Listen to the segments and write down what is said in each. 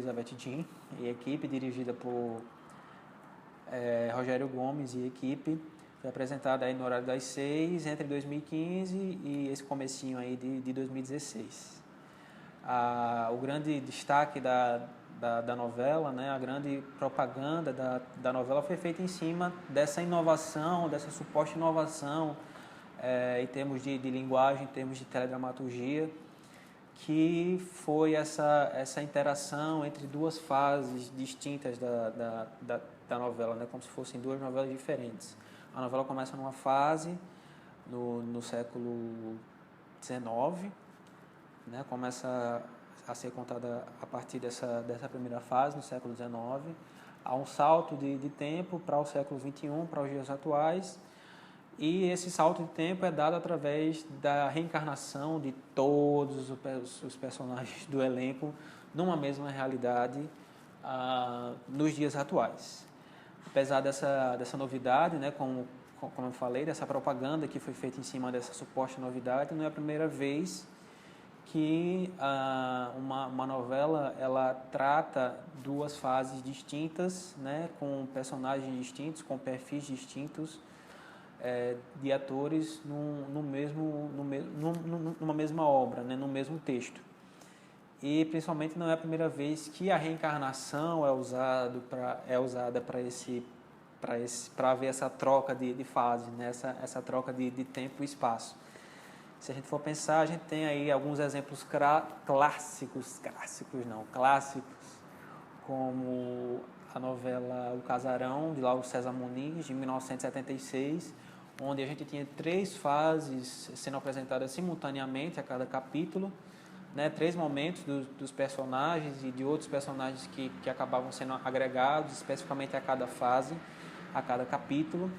Elizabeth Jean e equipe, dirigida por Rogério Gomes e equipe. Foi apresentada aí no horário das 6, entre 2015 e esse comecinho aí de 2016. O grande destaque da novela, né, a grande propaganda da novela foi feita em cima dessa inovação, dessa suposta inovação em termos de linguagem, em termos de teledramaturgia, que foi essa interação entre duas fases distintas da novela, né, como se fossem duas novelas diferentes. A novela começa numa fase, no século XIX, né, começa a ser contada a partir dessa primeira fase, no século XIX. Há um salto de tempo para o século XXI, para os dias atuais, e esse salto de tempo é dado através da reencarnação de todos os personagens do elenco numa mesma realidade nos dias atuais. Apesar dessa novidade, né, como eu falei, dessa propaganda que foi feita em cima dessa suposta novidade, não é a primeira vez que uma novela ela trata duas fases distintas, né, com personagens distintos, com perfis distintos de atores numa mesma obra, né, no mesmo texto. E principalmente não é a primeira vez que a reencarnação é usada para ver essa troca de fase, né, essa troca de tempo e espaço. Se a gente for pensar, a gente tem aí alguns exemplos clássicos, como a novela O Casarão, de Lauro César Muniz, de 1976, onde a gente tinha 3 fases sendo apresentadas simultaneamente a cada capítulo, né, 3 momentos dos personagens e de outros personagens que acabavam sendo agregados especificamente a cada fase, a cada capítulo.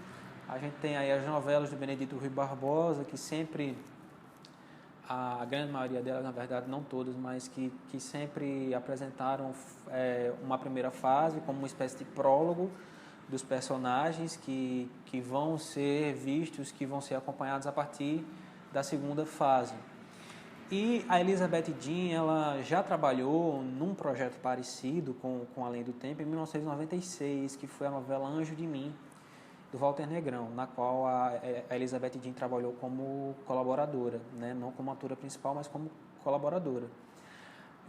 A gente tem aí as novelas do Benedito Rui Barbosa, que sempre, a grande maioria delas, na verdade, não todas, mas que sempre apresentaram uma primeira fase como uma espécie de prólogo dos personagens que vão ser vistos, que vão ser acompanhados a partir da segunda fase. E a Elizabeth Jean, ela já trabalhou num projeto parecido com Além do Tempo em 1996, que foi a novela Anjo de Mim, do Walter Negrão, na qual a Elizabeth Jean trabalhou como colaboradora, né? Não como atora principal, mas como colaboradora.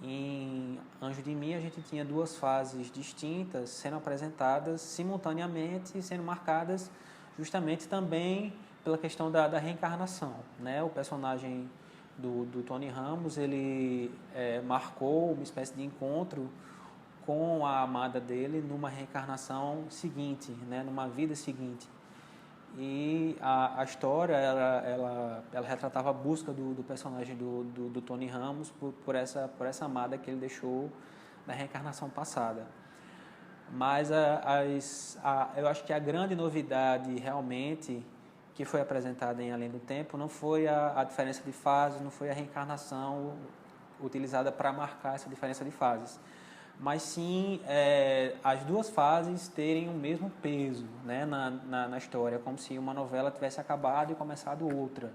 Em Anjo de Mim, a gente tinha 2 fases distintas sendo apresentadas simultaneamente e sendo marcadas justamente também pela questão da reencarnação, né? O personagem do Tony Ramos, ele marcou uma espécie de encontro com a amada dele numa reencarnação seguinte, né? Numa vida seguinte. E a história, ela retratava a busca do personagem do Tony Ramos por essa amada que ele deixou na reencarnação passada. Mas eu acho que a grande novidade realmente que foi apresentada em Além do Tempo não foi a diferença de fases, não foi a reencarnação utilizada para marcar essa diferença de fases, mas sim as 2 fases terem o mesmo peso, né, na história, como se uma novela tivesse acabado e começado outra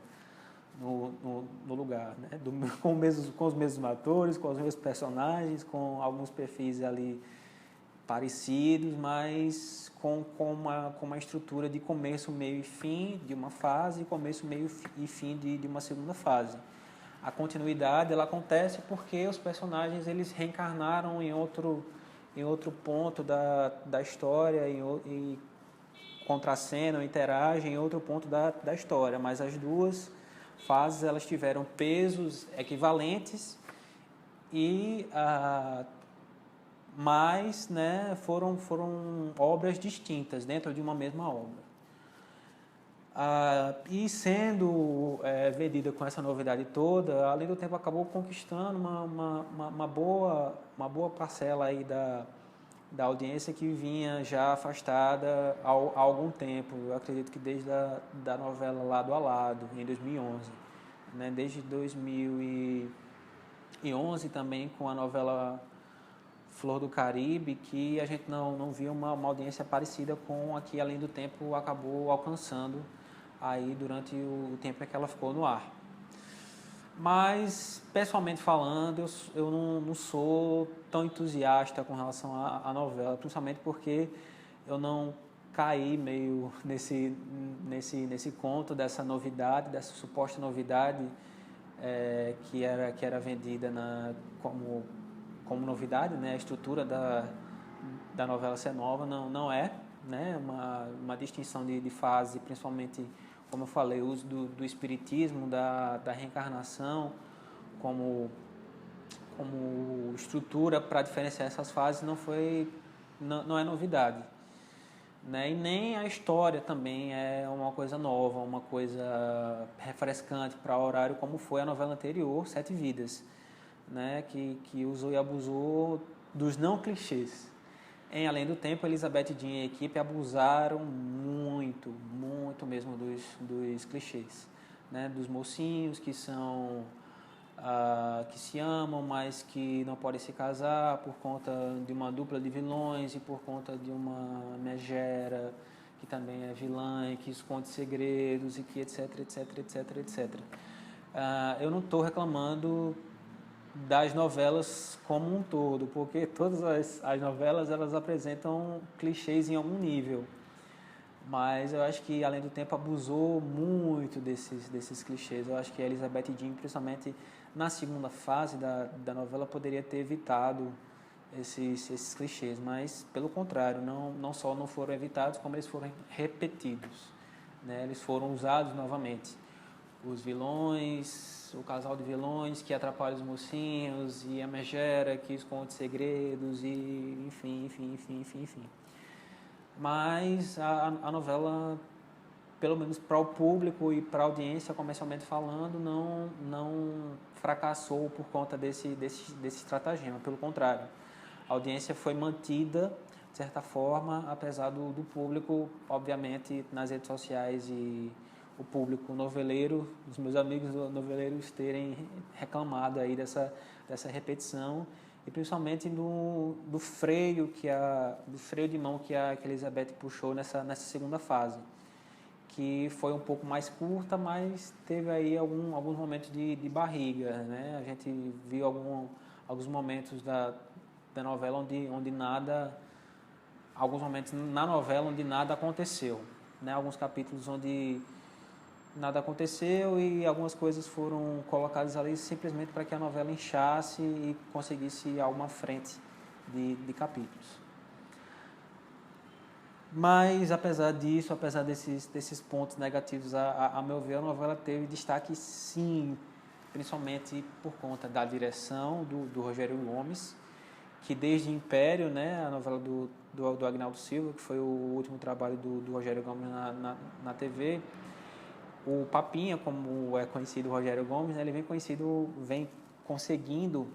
no lugar, né, com os mesmos atores, com os mesmos personagens, com alguns perfis ali parecidos, mas com uma estrutura de começo, meio e fim de uma fase e começo, meio e fim de uma segunda fase. A continuidade ela acontece porque os personagens eles reencarnaram em outro ponto da história e contracenam, interagem em outro ponto da história, mas as 2 fases elas tiveram pesos equivalentes e mas, né, foram obras distintas dentro de uma mesma obra. E sendo vendida com essa novidade toda, Além do Tempo acabou conquistando uma boa parcela aí da audiência que vinha já afastada há algum tempo. Eu acredito que desde da novela Lado a Lado, em 2011. Né? Desde 2011 também com a novela Flor do Caribe, que a gente não viu uma audiência parecida com a que Além do Tempo acabou alcançando aí durante o tempo que ela ficou no ar. Mas, pessoalmente falando, eu não sou tão entusiasta com relação à novela, principalmente porque eu não caí meio nesse conto dessa novidade, dessa suposta novidade que era vendida como novidade, né? A estrutura da novela ser nova não é, né? Uma distinção de fase, principalmente, como eu falei, o uso do espiritismo, da reencarnação, como, como estrutura para diferenciar essas fases não é novidade. Né? E nem a história também é uma coisa nova, uma coisa refrescante para o horário, como foi a novela anterior, Sete Vidas, né? Que usou e abusou dos não clichês. Em Além do Tempo, Elizabeth Jean e a equipe abusaram muito mesmo dos clichês, né? Dos mocinhos que são que se amam, mas que não podem se casar por conta de uma dupla de vilões e por conta de uma megera que também é vilã e que esconde segredos e que etc. Eu não estou reclamando das novelas como um todo, porque todas as novelas elas apresentam clichês em algum nível. Mas eu acho que Além do Tempo abusou muito desses clichês. Eu acho que a Elizabeth Jean, principalmente na segunda fase da novela, poderia ter evitado esses clichês, mas pelo contrário, não só não foram evitados, como eles foram repetidos, né? Eles foram usados novamente. Os vilões, o casal de vilões que atrapalha os mocinhos, e a megera que esconde segredos, e enfim. Mas a novela, pelo menos para o público e para a audiência, comercialmente falando, não fracassou por conta desse estratagema. Pelo contrário, a audiência foi mantida, de certa forma, apesar do público, obviamente, nas redes sociais e o público noveleiro, os meus amigos noveleiros terem reclamado aí dessa repetição e principalmente do freio do freio de mão que a Elizabeth puxou nessa segunda fase, que foi um pouco mais curta, mas teve aí alguns momentos de barriga, né? A gente viu alguns momentos da novela onde nada, alguns momentos na novela onde nada aconteceu, né? Alguns capítulos onde nada aconteceu e algumas coisas foram colocadas ali simplesmente para que a novela inchasse e conseguisse alguma frente de capítulos. Mas, apesar disso, apesar desses pontos negativos, a meu ver, a novela teve destaque sim, principalmente por conta da direção do Rogério Gomes, que desde Império, né, a novela do Agnaldo Silva, que foi o último trabalho do Rogério Gomes na TV, o Papinha, como é conhecido o Rogério Gomes, né, ele vem conseguindo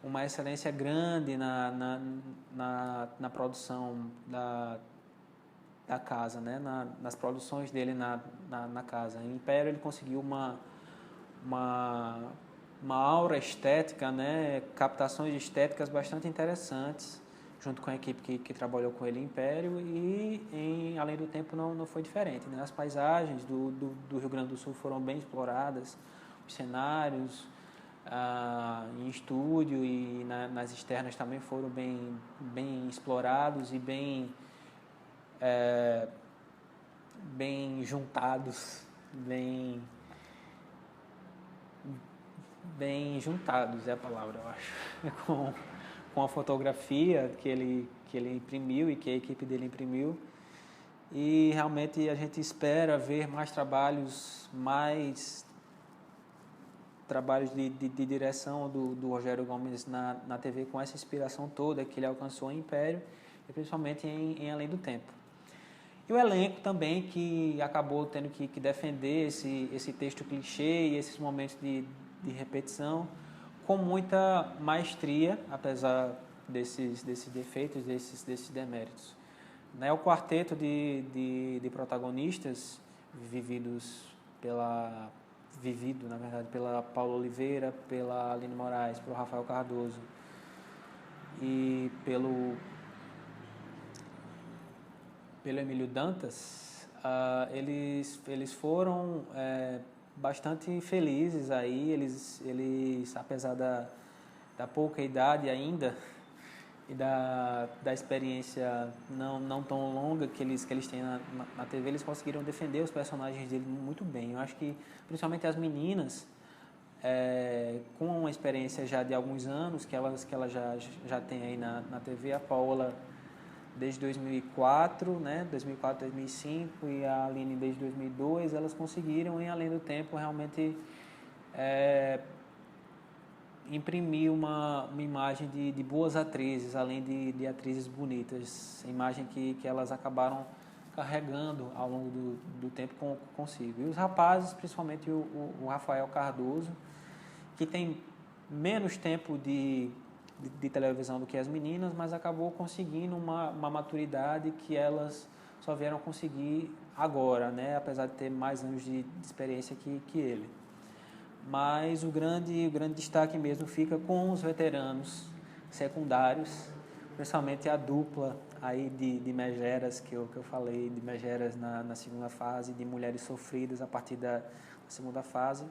uma excelência grande na produção da casa, né? Nas produções dele na casa. Em Império ele conseguiu uma aura estética, né? Captações estéticas bastante interessantes, junto com a equipe que trabalhou com ele em Império, e Além do Tempo não foi diferente, né? As paisagens do Rio Grande do Sul foram bem exploradas, os cenários em estúdio e nas externas também foram bem explorados e bem juntados, bem juntados é a palavra, eu acho, com a fotografia que ele imprimiu e que a equipe dele imprimiu. E realmente a gente espera ver mais trabalhos de direção do Rogério Gomes na TV com essa inspiração toda que ele alcançou em Império e principalmente em Além do Tempo. E o elenco também, que acabou tendo que defender esse texto clichê e esses momentos de repetição com muita maestria, apesar desses defeitos, desses deméritos. Né? O quarteto de protagonistas vivido, na verdade, pela Paula Oliveira, pela Aline Moraes, pelo Rafael Cardoso e pelo Emílio Dantas, eles foram bastante felizes aí, eles apesar da pouca idade ainda e da experiência não tão longa que eles têm na TV, eles conseguiram defender os personagens dele muito bem. Eu acho que, principalmente as meninas, com uma experiência já de alguns anos, que ela já tem aí na TV, a Paola desde 2004, né, 2004, 2005, e a Aline desde 2002, elas conseguiram, em Além do Tempo, realmente imprimir uma imagem de boas atrizes, além de atrizes bonitas, imagem que elas acabaram carregando ao longo do tempo consigo. E os rapazes, principalmente o Rafael Cardoso, que tem menos tempo de televisão do que as meninas, mas acabou conseguindo uma maturidade que elas só vieram conseguir agora, né? Apesar de ter mais anos de experiência que ele. Mas o grande destaque mesmo fica com os veteranos secundários, principalmente a dupla aí de megeras que eu falei, de megeras na segunda fase, de mulheres sofridas a partir da segunda fase,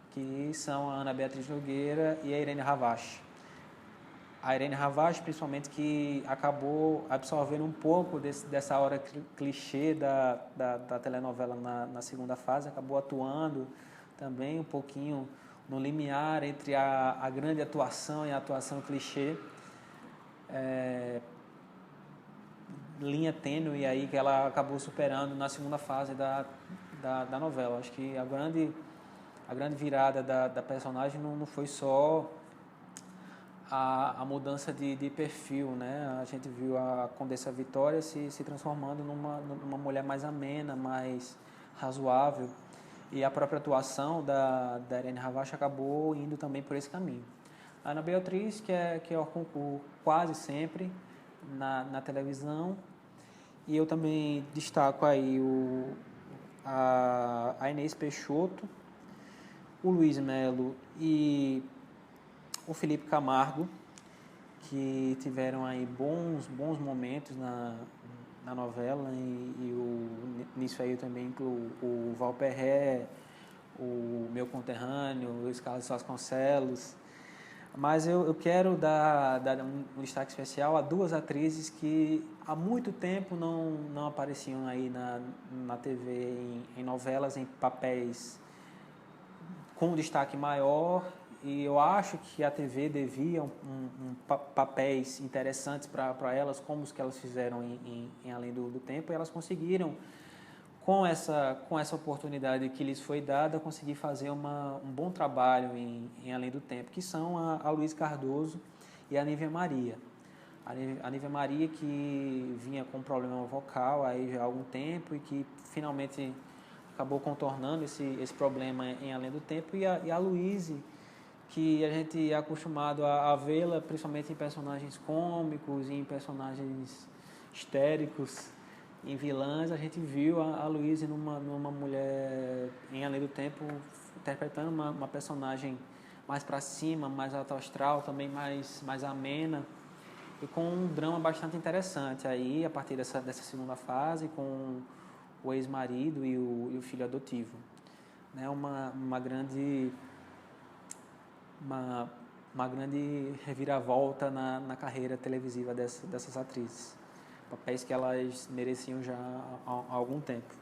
que são a Ana Beatriz Nogueira e a Irene Ravache. A Irene Ravache, principalmente, que acabou absorvendo um pouco dessa hora clichê da telenovela na segunda fase, acabou atuando também um pouquinho no limiar entre a grande atuação e a atuação clichê. Linha tênue aí que ela acabou superando na segunda fase da novela. Acho que a grande virada da personagem não foi só a mudança de perfil, né? A gente viu a Condessa Vitória se transformando numa mulher mais amena, mais razoável, e a própria atuação da Irene Ravache acabou indo também por esse caminho. A Ana Beatriz, que é o concurso quase sempre na televisão, e eu também destaco aí a Inês Peixoto, o Luiz Melo e o Felipe Camargo, que tiveram aí bons momentos na novela, nisso aí eu também incluo o Valperré, o meu conterrâneo, o Luiz Carlos Vasconcelos. Mas eu quero dar um destaque especial a duas atrizes que há muito tempo não apareciam aí na TV, em novelas, em papéis com destaque maior, e eu acho que a TV devia papéis interessantes para elas, como os que elas fizeram em Além do Tempo, e elas conseguiram, com essa oportunidade que lhes foi dada, conseguir fazer um bom trabalho em Além do Tempo, que são a Luiz Cardoso e a Nívia Maria. A Nívia Maria, que vinha com um problema vocal aí já há algum tempo e que finalmente acabou contornando esse problema em Além do Tempo, e a Luíse, que a gente é acostumado a vê-la principalmente em personagens cômicos, em personagens histéricos, em vilãs. A gente viu a Luíse numa mulher em Além do Tempo, interpretando uma personagem mais para cima, mais alto astral, também mais amena, e com um drama bastante interessante aí, a partir dessa segunda fase, com o ex-marido e o filho adotivo. Né? Uma grande reviravolta na carreira televisiva dessas atrizes. Papéis que elas mereciam já há algum tempo.